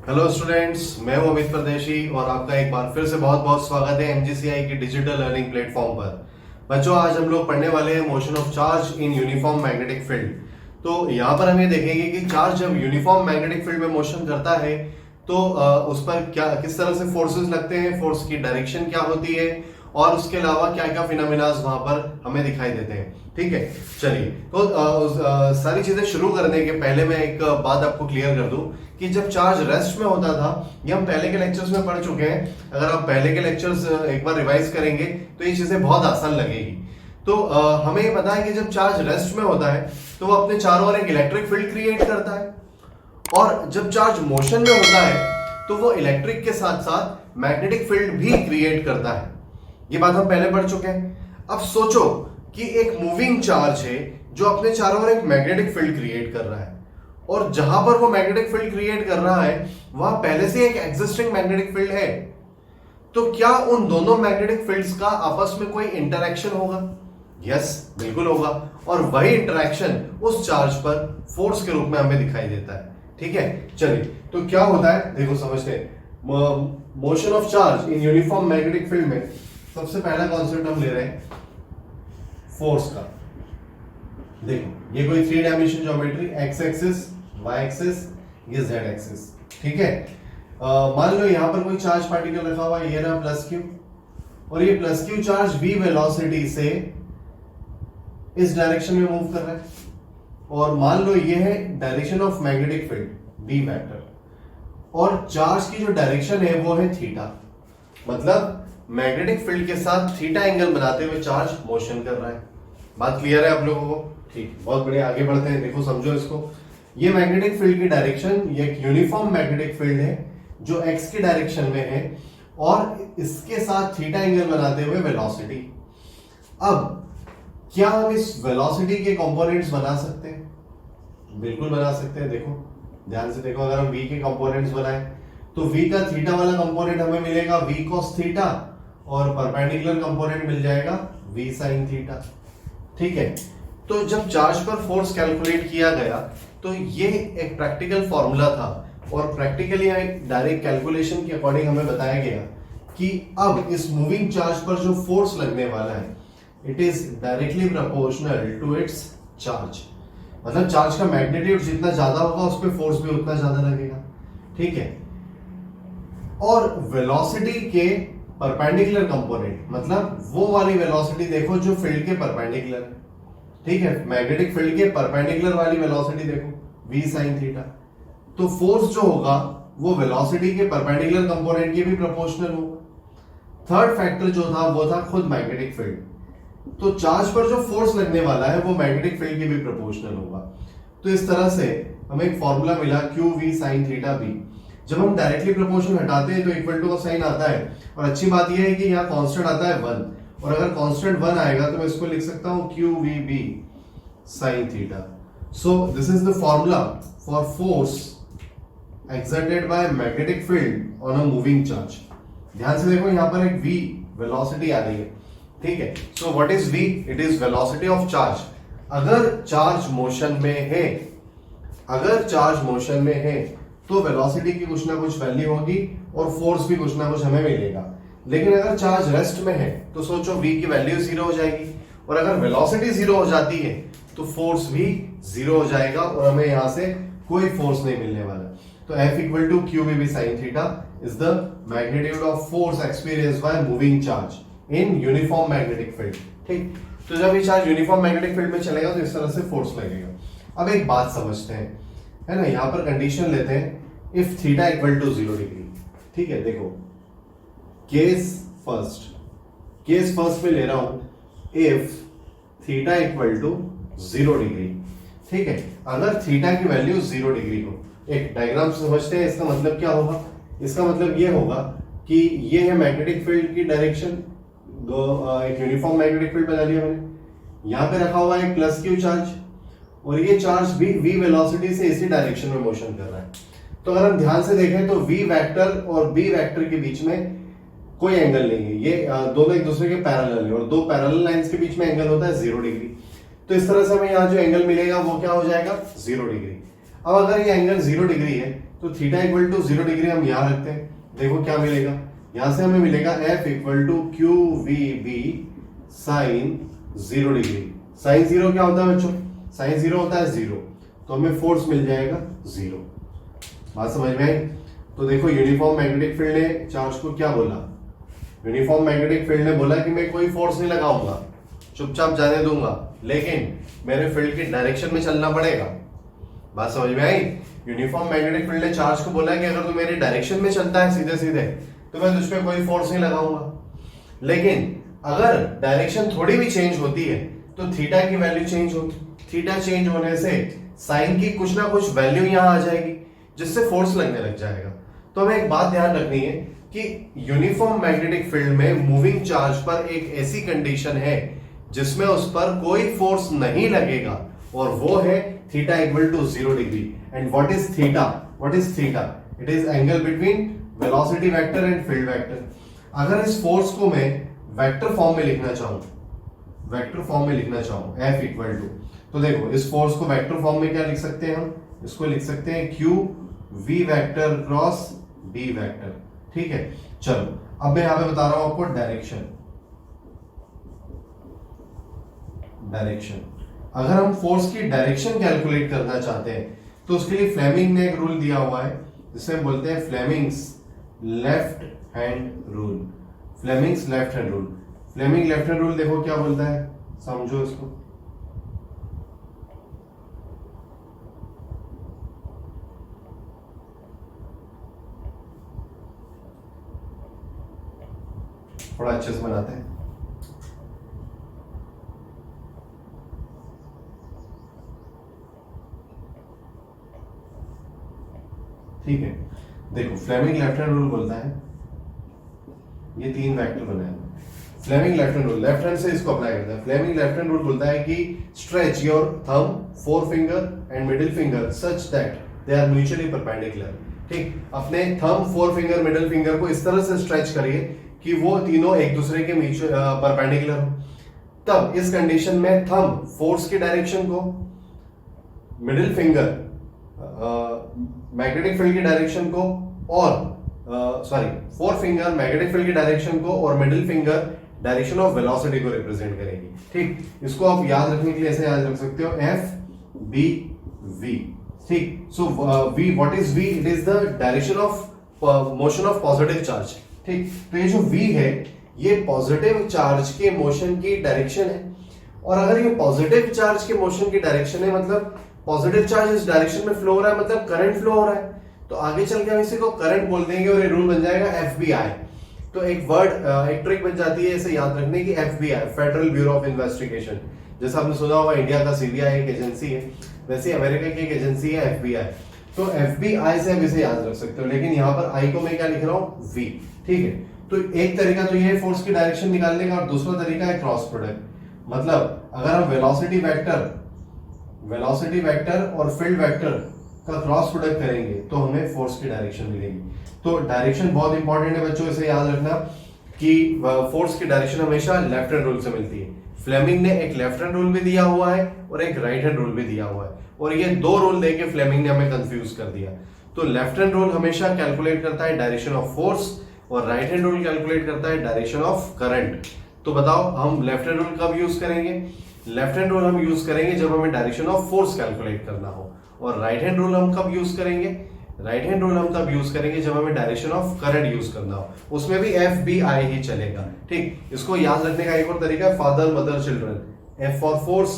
Hello students, मैं हूं अमित परदेशी और आपका एक बार फिर से बहुत बहुत स्वागत है एमजीसीआई की डिजिटल लर्निंग प्लेटफॉर्म पर। बच्चों, आज हम लोग पढ़ने वाले हैं motion of charge in uniform magnetic field. तो यहाँ पर हम ये देखेंगे कि चार्ज जब यूनिफॉर्म मैग्नेटिक फील्ड में मोशन करता है तो उस पर क्या किस तरह से फोर्सेस लगते हैं, फोर्स की डायरेक्शन क्या होती है और उसके अलावा क्या क्या फिनोमेनास वहां पर हमें दिखाई देते हैं। ठीक है, चलिए। तो सारी चीजें शुरू करने के पहले मैं एक बात आपको क्लियर कर दूं कि जब चार्ज रेस्ट में होता था, ये हम पहले के लेक्चर्स में पढ़ चुके हैं। अगर आप पहले के लेक्चर्स एक बार रिवाइज करेंगे तो ये चीजें बहुत आसान लगेगी। तो हमें ये पता है कि जब चार्ज रेस्ट में होता है तो वो अपने चारों ओर एक इलेक्ट्रिक फील्ड क्रिएट करता है, और जब चार्ज मोशन में होता है तो वो इलेक्ट्रिक के साथ साथ मैग्नेटिक फील्ड भी क्रिएट करता है। ये बात हम पहले पढ़ चुके हैं। अब सोचो कि एक मूविंग चार्ज है जो अपने चारों ओर एक मैग्नेटिक फील्ड क्रिएट कर रहा है, और जहां पर वो मैग्नेटिक फील्ड क्रिएट कर रहा है वहां पहले से एक एग्जिस्टिंग मैग्नेटिक फील्ड है। तो क्या उन दोनों मैग्नेटिक फील्ड्स का आपस में कोई इंटरैक्शन होगा? यस, बिल्कुल होगा। और वही इंटरैक्शन उस चार्ज पर फोर्स के रूप में हमें दिखाई देता है। ठीक है, चलिए। तो क्या होता है, देखो समझते हैं। Motion of charge in uniform magnetic field में सबसे पहला कॉन्सेप्ट हम ले रहे हैं फोर्स का। देखो, ये कोई 3 dimension geometry, X axis, Y axis, ये जेड एक्सिस। ठीक है। मान लो यहां पर कोई चार्ज पार्टिकल रखा हुआ है, ये रहा प्लस क्यू, और ये plus Q charge v velocity से इस डायरेक्शन में मूव कर रहा है, और मान लो ये है direction of magnetic field b vector, और चार्ज की जो डायरेक्शन है वो है थीटा। मतलब मैग्नेटिक फील्ड के साथ थीटा एंगल बनाते हुए चार्ज मोशन कर रहा है। बात क्लियर है आप लोगों को? ठीक, बहुत बढ़िया। आगे बढ़ते हैं। देखो, समझो इसको। ये मैग्नेटिक फील्ड की डायरेक्शन, ये एक यूनिफॉर्म मैग्नेटिक फील्ड है जो x की डायरेक्शन में है, और इसके साथ थीटा एंगल बनाते हुए वेलोसिटी। अब क्या हम इस वेलोसिटी के कंपोनेंट्स बना सकते हैं? बिल्कुल बना सकते हैं। देखो, ध्यान से देखो। अगर हम v के कंपोनेंट्स बनाएं तो v का थीटा वाला कंपोनेंट हमें मिलेगा v cos थीटा, और परपेंडिकुलर कंपोनेंट मिल जाएगा v sin थीटा। ठीक है। तो जब चार्ज पर फोर्स कैलकुलेट किया गया तो ये एक प्रैक्टिकल फॉर्मूला था, और प्रैक्टिकली डायरेक्ट कैलकुलेशन के अकॉर्डिंग हमें बताया गया कि अब इस मूविंग चार्ज पर जो फोर्स लगने वाला है, it is directly proportional to its charge. मतलब चार्ज का मैग्नीट्यूड जितना ज्यादा होगा उस पर फोर्स भी उतना ज्यादा लगेगा। ठीक है। और वेलोसिटी के परपेंडिकुलर कंपोनेंट, मतलब वो वाली वेलोसिटी देखो जो फील्ड के परपेंडिकुलर है। ठीक है, मैग्नेटिक फील्ड के परपेंडिकुलर वाली वेलोसिटी देखो, v sin थीटा। तो फोर्स जो होगा वो वेलोसिटी के परपेंडिकुलर कंपोनेंट के भी प्रोपोर्शनल होगा। थर्ड फैक्टर जो था वो था खुद मैग्नेटिक फील्ड। तो चार्ज पर जो फोर्स लगने वाला है वो मैग्नेटिक फील्ड के भी प्रोपोर्शनल होगा। तो इस तरह से हमें एक फॉर्मूला मिला q v sin theta b। जब हम डायरेक्टली प्रोपोर्शन हटाते हैं तो इक्वल टू का साइन आता है, और अच्छी बात यह है कि यहाँ कांस्टेंट आता है 1, और अगर कांस्टेंट 1 आएगा तो मैं इसको लिख सकता हूं QVB sin theta. So this is the formula for force exerted by magnetic field on a moving charge। ध्यान से देखो, यहाँ पर एक v वेलोसिटी आ रही है। ठीक है। So what is v? It is velocity of charge. अगर चार्ज मोशन में है, अगर चार्ज मोशन में है तो वेलोसिटी की कुछ ना कुछ वैल्यू होगी और फोर्स भी कुछ ना कुछ हमें मिलेगा। लेकिन अगर चार्ज रेस्ट में है तो सोचो v की वैल्यू 0 हो जाएगी, और अगर वेलोसिटी 0 हो जाती है तो फोर्स भी 0 हो जाएगा, और हमें यहां से कोई फोर्स नहीं मिलने वाला। तो F equal to QVB sin theta is the magnitude of force experienced by moving charge in uniform magnetic field। ठीक। तो जब ये चार्ज यूनिफॉर्म मैग्नेटिक फील्ड में चलेगा तो इस तरह से फोर्स लगेगा। अब एक बात समझते हैं, है ना। यहां पर कंडीशन लेते हैं, if theta equal to 0 degree. ठीक है। देखो, केस फर्स्ट में ले रहा हूं, if theta equal to 0 degree. ठीक है। अगर थीटा की वैल्यू 0 डिग्री हो, एक डायग्राम समझते हैं। इसका मतलब क्या होगा? इसका मतलब ये होगा कि ये है मैग्नेटिक फील्ड की डायरेक्शन, एक यूनिफॉर्म मैग्नेटिक फील्ड बना लिया मैंने। यहां पे रखा हुआ है एक प्लस क्यू चार्ज, और ये चार्ज भी v वेलोसिटी से इसी डायरेक्शन में मोशन कर रहा है। तो अगर हम ध्यान से देखें तो v वेक्टर और b वेक्टर के बीच में कोई एंगल नहीं है, ये दोनों एक दूसरे के पैरेलल है, और दो पैरेलल लाइंस के बीच में एंगल होता है 0 डिग्री। तो इस तरह से हमें यहाँ जो एंगल मिलेगा वो क्या हो जाएगा? 0 डिग्री। अब अगर ये एंगल 0 डिग्री है तो थीटा इक्वल टू 0 डिग्री हम यहां रखते हैं, देखो क्या मिलेगा, यहां से हमें मिलेगा F equal to Q V B sine 0 degree. Sine 0 क्या होता है बच्चों, साइन 0 होता है 0, तो हमें फोर्स मिल जाएगा 0। बात समझ में आई? तो देखो यूनिफॉर्म मैग्नेटिक फील्ड ने चार्ज को क्या बोला, यूनिफॉर्म मैग्नेटिक फील्ड ने बोला कि मैं कोई फोर्स नहीं लगाऊंगा, चुपचाप जाने दूंगा, लेकिन मेरे फील्ड की डायरेक्शन में चलना पड़ेगा। बात समझ में आई? यूनिफॉर्म मैग्नेटिक फील्ड ने चार्ज को बोला कि अगर तू मेरी डायरेक्शन में चलता है सीधे सीधे तो मैं तुझ पे कोई फोर्स नहीं लगाऊंगा, लेकिन अगर डायरेक्शन थोड़ी भी चेंज होती है तो थीटा की वैल्यू चेंज होगी, थीटा चेंज होने से साइन की कुछ ना कुछ वैल्यू यहां आ जाएगी जिससे फोर्स लगने लग जाएगा। तो हमें एक बात ध्यान रखनी है कि यूनिफॉर्म मैग्नेटिक फील्ड में मूविंग चार्ज पर एक ऐसी कंडीशन है जिसमें उस पर कोई फोर्स नहीं लगेगा, और वो है theta equal to 0 degree. And what is theta? What is theta? It is angle between velocity vector and field vector. अगर इस फोर्स को मैं वेक्टर फॉर्म में लिखना चाहूं, वेक्टर फॉर्म में लिखना चाहूं F इक्वल टू, तो देखो इस फोर्स को वेक्टर फॉर्म में क्या लिख सकते हैं हम, इसको लिख सकते हैं Q V vector cross B vector. ठीक है, चलो अब मैं यहां पे बता रहा हूं आपको डायरेक्शन। डायरेक्शन, अगर हम फोर्स की डायरेक्शन कैलकुलेट करना चाहते हैं तो उसके लिए फ्लेमिंग ने एक रूल दिया हुआ है जिसे बोलते हैं Fleming's left hand rule. Fleming's left hand rule, Fleming left hand rule देखो क्या बोलता है, समझो इसको। थोड़ा अच्छे से बनाते हैं। ठीक है, देखो फ्लेमिंग लेफ्ट हैंड रूल बोलता है, ये 3 वेक्टर बनाए हैं। Fleming left hand rule, left hand से इसको अप्लाई करता है। फ्लेमिंग लेफ्ट हैंड रूल बोलता है कि stretch your thumb, forefinger and middle finger such that they are mutually perpendicular. ठीक, अपने थंब, फोरफिंगर, मिडिल फिंगर को इस तरह से स्ट्रेच करिए कि वो तीनों एक दूसरे के परपेंडिकुलर हो। तब इस कंडीशन में थंब फोर्स की डायरेक्शन को, मिडिल फिंगर मैग्नेटिक फील्ड की डायरेक्शन को, और फोर फिंगर मैग्नेटिक फील्ड की डायरेक्शन को, और middle finger direction of velocity को रिप्रेजेंट करेगी। ठीक, इसको आप याद रखने के लिए ऐसे याद रख सकते हो F B V। ठीक, सो V, what is V? It is the direction of motion of positive charge. ठीक, तो ये जो V है ये पॉजिटिव चार्ज के मोशन की डायरेक्शन है, और अगर ये पॉजिटिव चार्ज के मोशन की डायरेक्शन है मतलब पॉजिटिव चार्ज इस डायरेक्शन में फ्लो हो रहा है, मतलब करंट फ्लो हो रहा है, तो आगे चल के हम इसी को करंट बोल देंगे और ये रूल बन जाएगा FBI। तो एक वर्ड, एक ट्रिक बन जाती है इसे याद रखने की, FBI federal bureau of investigation. जैसा आपने सुना होगा इंडिया का CBI एक एजेंसी है, वैसे अमेरिका की एक एजेंसी है FBI। तो FBI से आप इसे याद रख सकते हो, लेकिन यहाँ पर I को मैं क्या लिख रहा हूँ, V। ठीक है, तो एक तरीका तो ये है फोर्स की डायरेक्शन निकालने का, और दूसरा तरीका है क्रॉस प्रोडक्ट। मतलब अगर हम वेलोसिटी वेक्टर और फील्ड वेक्टर का क्रॉस प्रोडक्ट करेंगे तो हमें फोर्स की डायरेक्शन मिलेगी। तो डायरेक्शन बहुत इंपॉर्टेंट है बच्चों, इसे याद रखना कि फोर्स की डायरेक्शन हमेशा लेफ्ट हैंड रूल से मिलती है। फ्लेमिंग ने एक लेफ्ट हैंड रूल भी दिया हुआ है और एक राइट हैंड रूल भी दिया हुआ है, और ये 2 रूल देके फ्लेमिंग ने हमें कंफ्यूज कर दिया। तो लेफ्ट हैंड रूल हमेशा कैलकुलेट करता है डायरेक्शन ऑफ फोर्स, और राइट हैंड रूल कैलकुलेट करता है डायरेक्शन ऑफ करंट। तो बताओ हम लेफ्ट हैंड रूल कब यूज करेंगे? लेफ्ट हैंड रूल हम यूज करेंगे जब हमें डायरेक्शन ऑफ फोर्स कैलकुलेट करना हो, और राइट हैंड रूल हम कब यूज करेंगे? राइट हैंड रूल हम तब यूज करेंगे जब हमें डायरेक्शन ऑफ करंट यूज करना हो, उसमें भी FBI ही चलेगा। ठीक, इसको याद रखने का एक और तरीका है father mother children, F for force,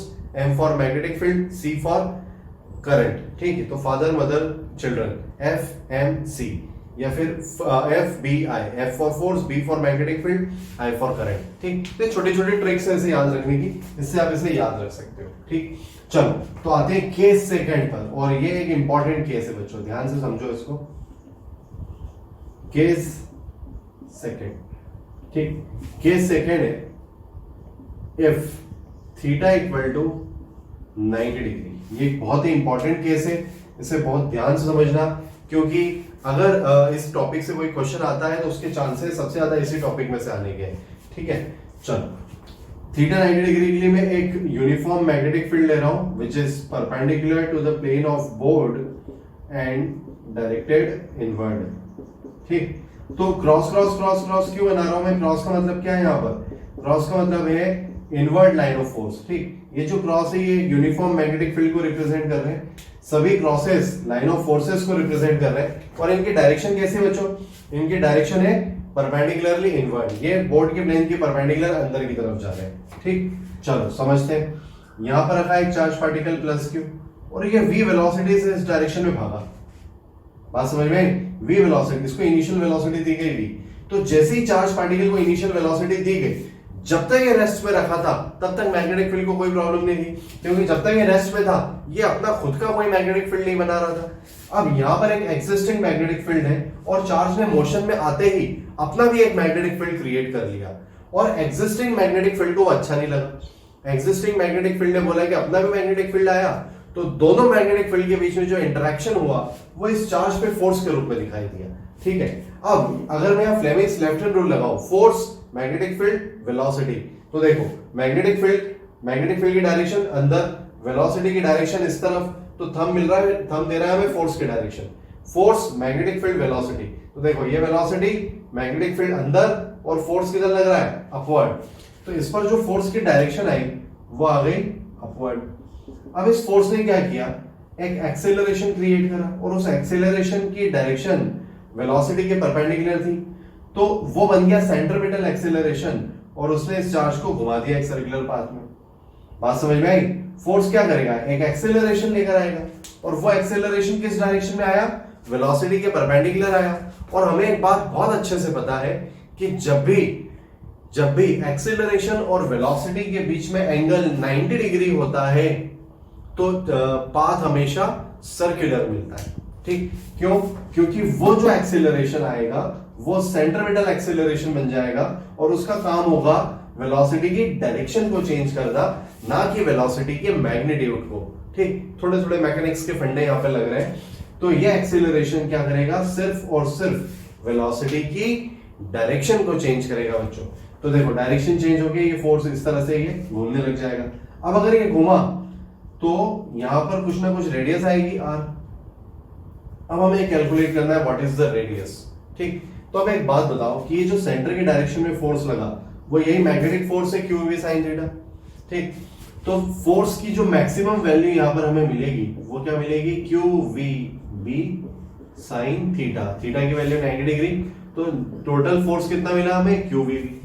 M for magnetic field, C for current. ठीक है, तो फादर मदर चिल्ड्रन FMC, या फिर FBI, F for force, B for magnetic field, I for current. ठीक, तो छोटी छोटी ट्रिक्स है इसे याद रखने की, इससे आप इसे याद रख सकते हो। ठीक, चलो तो आते हैं केस सेकंड पर, और ये एक इंपॉर्टेंट केस है बच्चों, ध्यान से समझो इसको। केस सेकंड, ठीक, केस सेकंड है if theta equal to 90 degree. ये बहुत ही इंपॉर्टेंट केस है, इसे बहुत ध्यान से समझना, क्योंकि अगर इस टॉपिक से कोई क्वेश्चन आता है तो उसके चांसेस सबसे ज्यादा इसी टॉपिक में से आने के हैं। ठीक है, चलो थीटा 90 डिग्री के लिए मैं एक यूनिफॉर्म मैग्नेटिक फील्ड ले रहा हूं which is perpendicular to the plane of board and directed inward. ठीक, तो क्रॉस क्रॉस क्रॉस क्रॉस क्यों बना रहा हूं मैं? क्रॉस का मतलब क्या है यहाँ पर? क्रॉस का मतलब है इनवर्ड लाइन ऑफ फोर्स। ठीक, ये जो क्रॉस है ये यूनिफॉर्म मैग्नेटिक फील्ड को रिप्रेजेंट कर रहे हैं, सभी क्रॉसेस लाइन ऑफ फोर्सेस को रिप्रेजेंट कर रहे हैं। और इनकी डायरेक्शन कैसे बच्चों? इनकी डायरेक्शन है परपेंडिकुलरली इनवर्ड, ये बोर्ड के प्लेन के परपेंडिकुलर अंदर की तरफ जा रहे हैं। ठीक, चलो समझते हैं। यहां पर रखा एक चार्ज पार्टिकल प्लस क्यू और ये v वेलोसिटी से इस डायरेक्शन में भागा। बात समझ में आई? v वेलोसिटी, इसको इनिशियल वेलोसिटी दी गई v, तो जैसे ही चार्ज पार्टिकल को इनिशियल वेलोसिटी दी गई, जब तक ये रेस्ट पे रखा था तब तक मैग्नेटिक फील्ड को कोई प्रॉब्लम नहीं थी, क्योंकि जब तक ये रेस्ट पे था ये अपना खुद का कोई मैग्नेटिक फील्ड नहीं बना रहा था। अब यहां पर एक एग्जिस्टिंग मैग्नेटिक फील्ड है और चार्ज ने मोशन में आते ही अपना भी एक मैग्नेटिक फील्ड क्रिएट कर लिया, और एग्जिस्टिंग मैग्नेटिक फील्ड को अच्छा नहीं लगा। एग्जिस्टिंग मैग्नेटिक फील्ड ने बोला कि अपना भी मैग्नेटिक फील्ड आया, तो दोनों मैग्नेटिक फील्ड के बीच में जो इंटरेक्शन हुआ वो इस चार्ज पे फोर्स के रूप में दिखाई दिया। ठीक है, अब अगर मैं फ्लेमिंग्स लेफ्ट हैंड रूल लगाऊं, फोर्स मैग्नेटिक फील्ड वेलोसिटी, तो देखो मैग्नेटिक फील्ड की डायरेक्शन अंदर, वेलोसिटी की डायरेक्शन इस तरफ, तो थंब मिल रहा है, थंब दे रहा है हमें फोर्स की direction, force magnetic field velocity. तो देखो ये वेलोसिटी, मैग्नेटिक फील्ड अंदर और फोर्स किधर लग रहा है? अपवर्ड। तो इस पर जो फोर्स की डायरेक्शन आई वो आ गई अपवर्ड। अब इस फोर्स ने क्या किया? एक एक्सेलरेशन क्रिएट करा, और उस एक्सेलरेशन की डायरेक्शन वेलोसिटी के परपेंडिकुलर थी, तो वो बन गया सेंट्रीपिटल एक्सेलरेशन, और उसने इस चार्ज को घुमा दिया एक सर्कुलर पाथ में। बात समझ में आई? फोर्स क्या करेगा? एक एक्सेलरेशन लेकर आएगा, और वो एक्सेलरेशन किस डायरेक्शन में आया? वेलोसिटी के परपेंडिकुलर आया। और हमें एक बात बहुत अच्छे से पता है कि जब भी एक्सेलरेशन और वेलोसिटी के बीच में एंगल 90 डिग्री होता है तो पाथ हमेशा सर्कुलर मिलता है। ठीक, क्यों? क्योंकि वो जो एक्सेलरेशन आएगा वो सेंट्रीपिटल एक्सेलरेशन बन जाएगा, और उसका काम होगा वेलोसिटी की डायरेक्शन को चेंज करना, ना कि वेलोसिटी के मैग्नीट्यूड को। ठीक, थोड़े थोड़े मैकेनिक्स के फंडे यहां पे लग रहे हैं। तो ये एक्सेलरेशन क्या करेगा? सिर्फ और सिर्फ वेलोसिटी की डायरेक्शन को चेंज करेगा बच्चों। तो देखो डायरेक्शन चेंज हो गई, ये फोर्स इस तरह से ये घूमने लग जाएगा। अब अगर ये घूमा तो यहां पर कुछ ना कुछ रेडियस आएगी r। अब हमें कैलकुलेट करना है व्हाट इज द रेडियस। ठीक, तो अब एक बात बताओ कि ये जो सेंटर की डायरेक्शन में फोर्स लगा वो यही मैग्नेटिक फोर्स है, क्यू वी साइन थीटा। ठीक, तो फोर्स की जो मैक्सिमम वैल्यू यहां पर हमें मिलेगी वो क्या मिलेगी? Q V B sine theta. Theta की वैल्यू 90 डिग्री, तो टोटल फोर्स कितना मिला हमें? Q V B.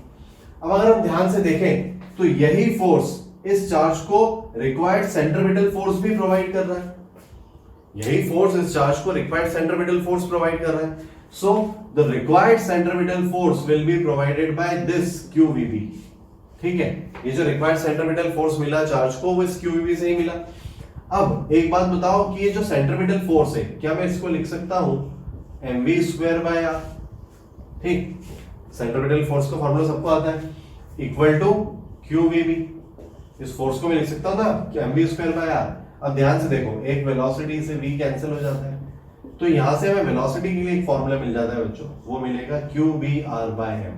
अब अगर हम ध्यान से देखें तो यही फोर्स इस चार्ज को रिक्वायर्ड सेंट्रीपिटल फोर्स भी प्रोवाइड कर रहा है। यही फोर्स इस चार्ज को रिक्वायर्ड सेंट्रीपिटल फोर्स प्रोवाइड कर रहा है। So the required centripetal force will be provided by this QVB। ठीक है, ये जो रिक्वायर्ड सेंट्रीपिटल फोर्स मिला चार्ज को वो इस QVB से ही मिला। अब एक बात बताओ कि ये जो सेंट्रीपिटल फोर्स है, क्या मैं इसको लिख सकता हूं mv²/r? ठीक, सेंट्रीपिटल फोर्स का फॉर्मूला सबको आता है, इक्वल टू QVB। इस फोर्स को मैं लिख सकता हूं ना कि mv²/r। अब ध्यान से देखो, एक वेलोसिटी से v कैंसिल हो जाता है, तो यहां से हमें वेलोसिटी के लिए एक फॉर्मूला मिल जाता है बच्चों, वो मिलेगा QBr/m।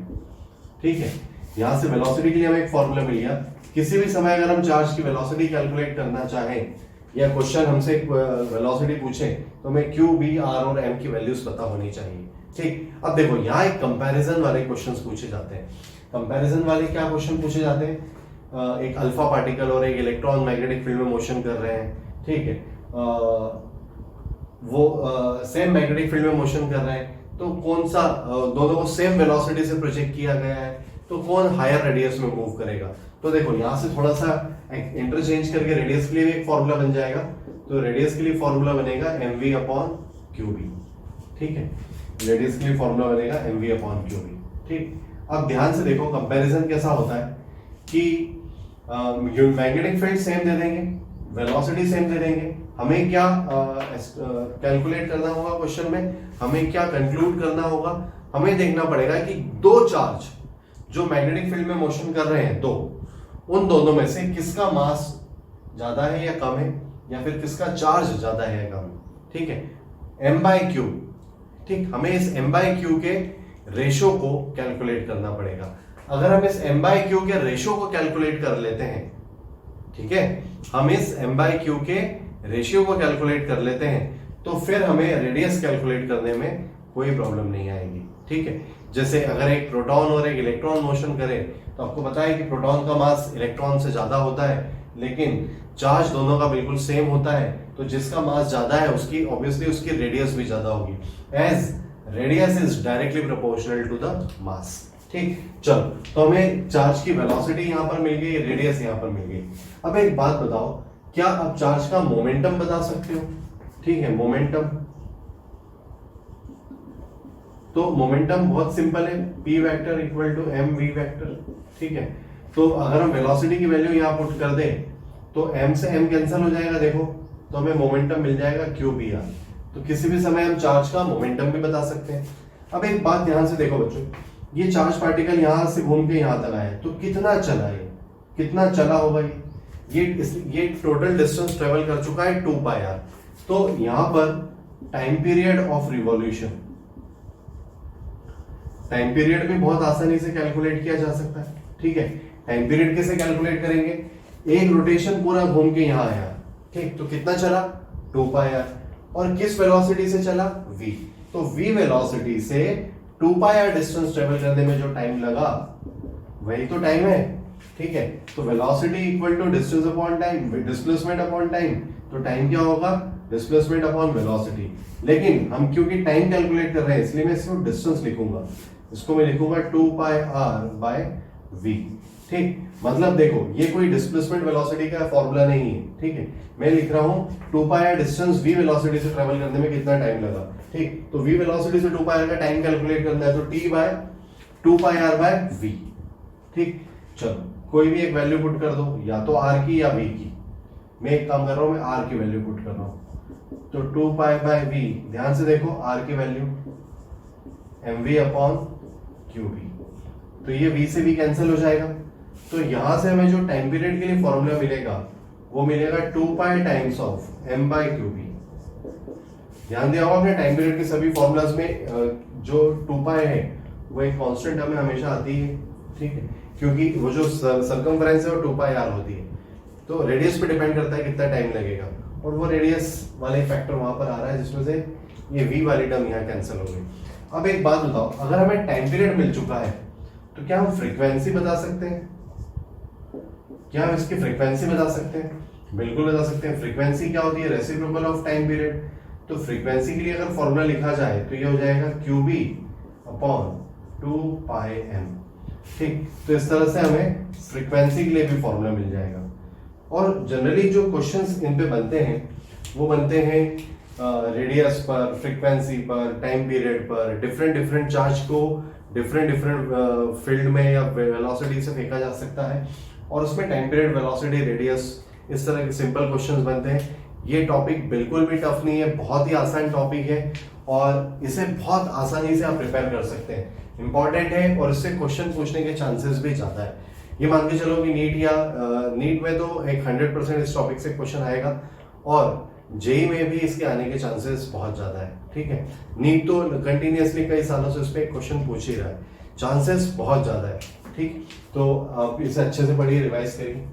ठीक है, यहां से वेलोसिटी के लिए हमें एक फॉर्मूला मिल गया। किसी भी समय अगर हम चार्ज की वेलोसिटी कैलकुलेट करना चाहें या क्वेश्चन हमसे वेलोसिटी पूछे तो हमें Q, B, R और M की वैल्यूज पता होनी चाहिए। ठीक, अब देखो यहाँ एक कंपैरिजन वाले क्वेश्चंस पूछे जाते हैं। कंपैरिजन वाले क्या क्वेश्चन पूछे जाते हैं? एक अल्फा पार्टिकल और एक इलेक्ट्रॉन मैग्नेटिक फील्ड में मोशन कर रहे हैं। ठीक है, वो सेम मैग्नेटिक फील्ड में मोशन कर रहे हैं, तो कौन सा दोनों को सेम वेलोसिटी से प्रोजेक्ट किया गया है, तो कौन हायर रेडियस में मूव करेगा? तो देखो यहाँ से थोड़ा सा इंटरचेंज करके रेडियस के लिए भी एक फॉर्मूला बन जाएगा। तो रेडियस के लिए फॉर्मूला बनेगा mv/qb। ठीक है, रेडियस के लिए फॉर्मूला बनेगा mv/qb। ठीक, अब ध्यान से देखो कंपैरिजन कैसा होता है कि मैग्नेटिक फील्ड सेम दे देंगे, वेलोसिटी सेम दे देंगे, हमें क्या कैलकुलेट करना होगा क्वेश्चन में, हमें क्या कंक्लूड करना होगा? हमें देखना पड़ेगा कि दो चार्ज जो मैग्नेटिक फील्ड में मोशन कर रहे हैं, उन दोनों में से किसका मास ज्यादा है या कम है, या फिर किसका चार्ज ज्यादा है या कम है। ठीक है, m/q। ठीक, हमें इस m/q के रेशो को कैलकुलेट करना पड़ेगा। अगर हम इस m/q के रेशो को कैलकुलेट कर लेते हैं, ठीक है, हम इस m/q के रेशियो को कैलकुलेट कर लेते हैं, तो फिर हमें रेडियस कैलकुलेट करने में कोई प्रॉब्लम नहीं आएगी। ठीक है, जैसे अगर एक प्रोटॉन और एक इलेक्ट्रॉन मोशन करे तो आपको पता है कि प्रोटॉन का मास इलेक्ट्रॉन से ज्यादा होता है, लेकिन चार्ज दोनों का बिल्कुल सेम होता है, तो जिसका मास ज्यादा है उसकी ऑब्वियसली उसकी रेडियस भी ज्यादा होगी, as radius is directly proportional to the mass. ठीक, चलो तो हमें चार्ज की वेलोसिटी यहां पर मिल गई, रेडियस यहां पर मिल गई। अब एक बात बताओ, क्या आप चार्ज का मोमेंटम बता सकते हो? ठीक है, मोमेंटम, तो मोमेंटम बहुत सिंपल है, p vector equal to m v vector. ठीक है, तो अगर हम वेलोसिटी की वैल्यू यहां पुट कर दें तो m से m कैंसिल हो जाएगा, देखो, तो हमें मोमेंटम मिल जाएगा qpr। तो किसी भी समय हम चार्ज का मोमेंटम भी बता सकते हैं। अब एक बात ध्यान से देखो बच्चों, ये चार्ज पार्टिकल यहां से घूम के यहां तक आया, तो कितना चला, ये कितना चला होगा, ये टोटल डिस्टेंस ट्रेवल कर चुका है 2 पाई आर। तो यहां पर time period of revolution, time period भी बहुत आसानी से कैलकुलेट किया जा सकता है। ठीक है, टाइम पीरियड कैसे कैलकुलेट करेंगे, एक रोटेशन पूरा घूम के यहां आया, ठीक, तो कितना चला 2 पाई आर, और किस वेलोसिटी से चला v, तो v वेलोसिटी से 2 पाई आर डिस्टेंस ट्रेवल करने में जो टाइम लगा वही तो टाइम है। ठीक है, तो velocity equal to distance upon time, displacement upon time, तो टाइम क्या होगा, डिस्प्लेसमेंट अपॉन वेलोसिटी। लेकिन हम क्योंकि टाइम कैलकुलेट कर रहे हैं इसलिए मैं सिर्फ डिस्टेंस लिखूंगा, इसको मैं लिखूंगा 2 पाई आर बाय v। ठीक, मतलब देखो ये कोई डिस्प्लेसमेंट वेलोसिटी का फॉर्मूला नहीं है। ठीक है, मैं लिख रहा हूं 2 pi are distance v velocity से ट्रेवल करने में कितना टाइम लगा। ठीक, तो v वेलोसिटी से 2 पाई आर का टाइम कैलकुलेट करना है, तो t by 2 pi R by v। ठीक, चलो कोई भी एक वैल्यू पुट कर दो, या तो r की या v की। मैं एक काम कर रहा हूं, मैं r की वैल्यू पुट कर रहा हूं, तो 2 पाई बाय v, ध्यान से देखो r की वैल्यू mv अपॉन qv, तो ये v से v कैंसिल हो जाएगा। तो यहां से हमें जो टाइम पीरियड के लिए फॉर्मूला मिलेगा वो मिलेगा 2 pi times of m by qv। ध्यान दिया होगा आपने, टाइम पीरियड के सभी फॉर्मूलाज में जो 2 पाई है वो एक कांस्टेंट हमें हमेशा आती है। ठीक है, क्योंकि वो जो सर्कमफ्रेंस है वो 2 पाई आर होती है, तो रेडियस पे डिपेंड करता है कितना टाइम लगेगा, और वो रेडियस वाले फैक्टर वहां पर आ रहा है जिसमें से ये v वाली टर्म यहाँ कैंसिल हो गई। अब एक बात बताओ, अगर हमें टाइम पीरियड मिल चुका है तो क्या हम फ्रीक्वेंसी बता सकते हैं? क्या हम इसकी फ्रीक्वेंसी बता सकते हैं? बिल्कुल बता सकते हैं। फ्रीक्वेंसी क्या होती है, रेसिप्रोकल ऑफ टाइम पीरियड। तो फ्रीक्वेंसी के लिए अगर फॉर्मूला लिखा जाए तो ये हो जाएगा qb अपॉन 2 पाई m। ठीक, तो इस तरह से हमें फ्रीक्वेंसी के लिए भी फॉर्मूला मिल जाएगा। और जनरली जो क्वेश्चंस इन पे बनते हैं वो बनते हैं रेडियस पर, फ्रीक्वेंसी पर, टाइम पीरियड पर, डिफरेंट चार्ज को डिफरेंट फील्ड में या वेलोसिटी से फेंका जा सकता है, और उसमें टाइम पीरियड, वेलोसिटी, रेडियस, इस तरह के सिंपल क्वेश्चंस बनते हैं। ये टॉपिक बिल्कुल भी टफ नहीं है, बहुत ही आसान टॉपिक है, और इसे बहुत आसानी से आप प्रिपेयर कर सकते हैं। इंपॉर्टेंट है और इससे क्वेश्चन पूछने के चांसेस भी ज्यादा है। ये मान के चलो कि नीट में तो एक 100% इस टॉपिक से क्वेश्चन आएगा, और जेई में भी इसके आने के चांसेस बहुत ज्यादा है। ठीक है, नीट तो कंटिन्यूअसली कई सालों से इस पे क्वेश्चन पूछ ही रहा है, चांसेस बहुत ज्यादा है। ठीक, तो आप इसे अच्छे से पढ़िए, रिवाइज करिए।